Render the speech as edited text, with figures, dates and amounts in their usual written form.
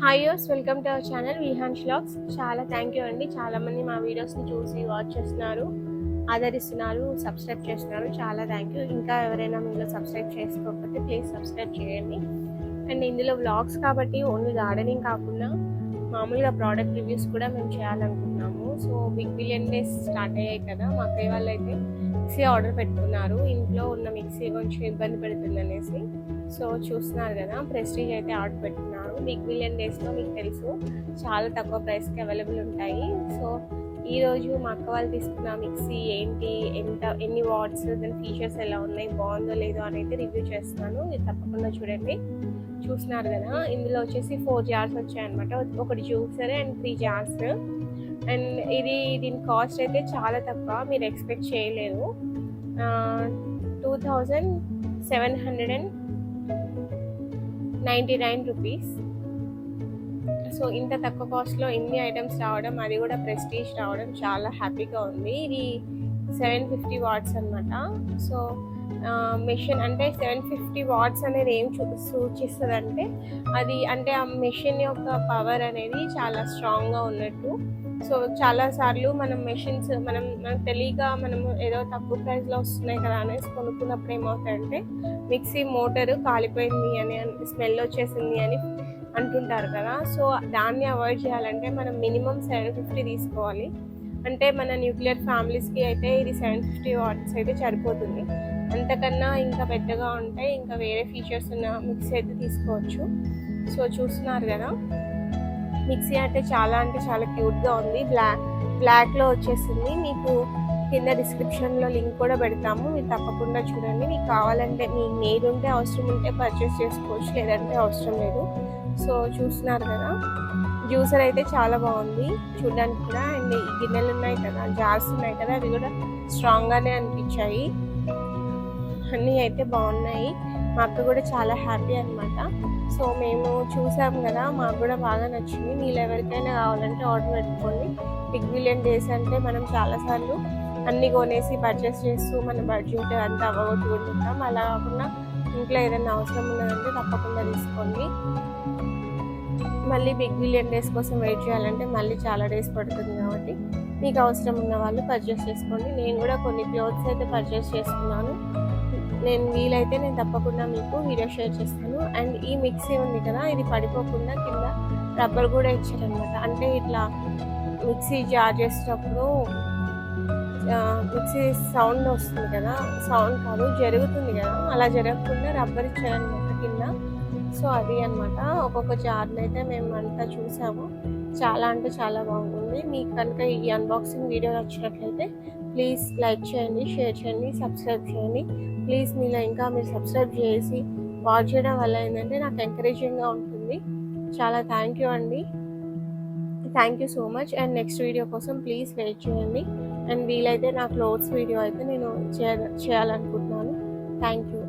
Hi యోస్, welcome to our channel Vihaan's vlogs. చాలా thank you అండి. చాలామంది మా వీడియోస్ని చూసి వాచ్ చేస్తున్నారు, ఆదరిస్తున్నారు, సబ్స్క్రైబ్ చేస్తున్నారు. చాలా థ్యాంక్ యూ. ఇంకా ఎవరైనా మీరు సబ్స్క్రైబ్ చేసుకోకపోతే ప్లీజ్ సబ్స్క్రైబ్ చేయండి. అండ్ ఇందులో వ్లాగ్స్ కాబట్టి ఓన్లీ గార్డెనింగ్ కాకుండా మామూలుగా ప్రోడక్ట్ రివ్యూస్ కూడా మేము చేయాలనుకుంటున్నాము. So big billion days start అయ్యాయి కదా, మా అక్కయ్య వాళ్ళు అయితే మిక్సీ ఆర్డర్ పెట్టుకున్నారు. ఇంట్లో ఉన్న మిక్సీ కొంచెం ఇబ్బంది పెడుతుంది అనేసి. సో చూస్తున్నారు కదా, ప్రెస్టీజ్ అయితే ఆర్డర్ పెట్టుకున్నారు. బిగ్ బిలియన్ డేస్లో మీకు తెలుసు చాలా తక్కువ ప్రైస్కి అవైలబుల్ ఉంటాయి. సో ఈరోజు మా అక్క వాళ్ళు తీసుకున్న మిక్సీ ఏంటి, ఎన్ని వాట్స్, దాని ఫీచర్స్ ఎలా ఉన్నాయి, బాగుందో లేదో అనేది రివ్యూ చేస్తున్నాను. ఇది తప్పకుండా చూడండి. చూస్తున్నారు కదా, ఇందులో వచ్చేసి 4 జార్స్ వచ్చాయన్నమాట. ఒకటి జ్యూసర్ అండ్ 3 జార్స్. అండ్ దీని కాస్ట్ అయితే చాలా తక్కువ, మీరు ఎక్స్పెక్ట్ చేయలేదు. 2799 రూపీస్. సో ఇంత తక్కువ కాస్ట్లో ఇన్ని ఐటమ్స్ రావడం, అది కూడా ప్రెస్టీజ్ రావడం చాలా హ్యాపీగా ఉంది. ఇది 750 వాట్స్ అనమాట. సో మెషిన్ అంటే 750 వాట్స్ అనేది ఏం సూచిస్తుంది అంటే, అది అంటే ఆ మెషిన్ యొక్క పవర్ అనేది చాలా స్ట్రాంగ్గా ఉన్నట్టు. సో చాలాసార్లు మనం మెషిన్స్ మనకు తెలియక మనము ఏదో తక్కువ ప్రైస్లో వస్తున్నాయి కదా అనేసి కొనుక్కున్నప్పుడు ఏమవుతాయంటే, మిక్సీ మోటారు కాలిపోయింది అని, స్మెల్ వచ్చేసింది అని అంటుంటారు కదా. సో దాన్ని అవాయిడ్ చేయాలంటే మనం మినిమం 750 తీసుకోవాలి. అంటే మన న్యూక్లియర్ ఫ్యామిలీస్కి అయితే ఇది 750 వాట్స్ అయితే సరిపోతుంది. అంతకన్నా ఇంకా పెద్దగా ఉంటాయి, ఇంకా వేరే ఫీచర్స్ ఉన్న మిక్సీ అయితే తీసుకోవచ్చు. సో చూస్తున్నారు కదా, మిక్సీ అంటే చాలా క్యూట్గా ఉంది. బ్లాక్లో వచ్చేసింది. మీకు కింద డిస్క్రిప్షన్లో లింక్ కూడా పెడతాము, మీరు తప్పకుండా చూడండి. మీకు కావాలంటే మీ నీడ్ ఉంటే, అవసరం ఉంటే పర్చేస్ చేసుకోవచ్చు, లేదంటే అవసరం లేదు. సో చూస్తున్నారు కదా, జ్యూసర్ అయితే చాలా బాగుంది చూడడానికి కూడా. అండ్ ఈ గిన్నెలు ఉన్నాయి కదా, జార్స్ ఉన్నాయి కదా, అవి కూడా స్ట్రాంగ్గానే అనిపించాయి. అన్నీ అయితే బాగున్నాయి. మా అక్క కూడా చాలా హ్యాపీ అనమాట. సో మేము చూసాం కదా, మాకు కూడా బాగా నచ్చింది. మీరు ఎవరికైనా కావాలంటే ఆర్డర్ పెట్టుకోండి. బిగ్ బిలియన్ డేస్ అంటే మనం చాలాసార్లు అన్నీ కొనేసి పర్చేస్ చేస్తూ మన బడ్జెట్ అంతా అవ్వగొట్టుకుంటాం. అలా కాకుండా ఇంట్లో ఏదైనా అవసరం ఉన్నదంటే తప్పకుండా తీసుకోండి. మళ్ళీ బిగ్ బిలియన్ డేస్ కోసం వెయిట్ చేయాలంటే మళ్ళీ చాలా డేస్ పడుతుంది. కాబట్టి మీకు అవసరం ఉన్న వాళ్ళు పర్చేస్ చేసుకోండి. నేను కూడా కొన్ని క్లోత్స్ అయితే పర్చేస్ చేసుకున్నాను. వీలైతే నేను తప్పకుండా మీకు వీడియో షేర్ చేస్తాను. అండ్ ఈ మిక్సీ ఉంది కదా, ఇది పడిపోకుండా కింద రబ్బర్ కూడా ఇచ్చారనమాట. అంటే ఇట్లా మిక్సీ జార్ చేసేటప్పుడు మిక్సీ సౌండ్ వస్తుంది కదా, సౌండ్ కాదు జరుగుతుంది కదా, అలా జరగకుండా రబ్బర్ ఇచ్చారనమాట కింద. సో అది అనమాట. ఒక్కొక్క జార్ని అయితే మేము అంతా చూసాము. చాలా అంటే చాలా బాగుంది. మీకు కనుక ఈ అన్బాక్సింగ్ వీడియో నచ్చినట్లయితే ప్లీజ్ లైక్ చేయండి, షేర్ చేయండి, సబ్స్క్రైబ్ చేయండి. ప్లీజ్ మీరు సబ్స్క్రైబ్ చేసి వాచ్ చేయడం వల్ల ఏంటంటే నాకు ఎంకరేజింగ్గా ఉంటుంది. చాలా థ్యాంక్ యూ అండి. Thank you so much. And next video కోసం ప్లీజ్ వెయిట్ చేయండి. అండ్ వీలైతే నా క్లోత్స్ వీడియో అయితే నేను చేయాలనుకుంటున్నాను. Thank you.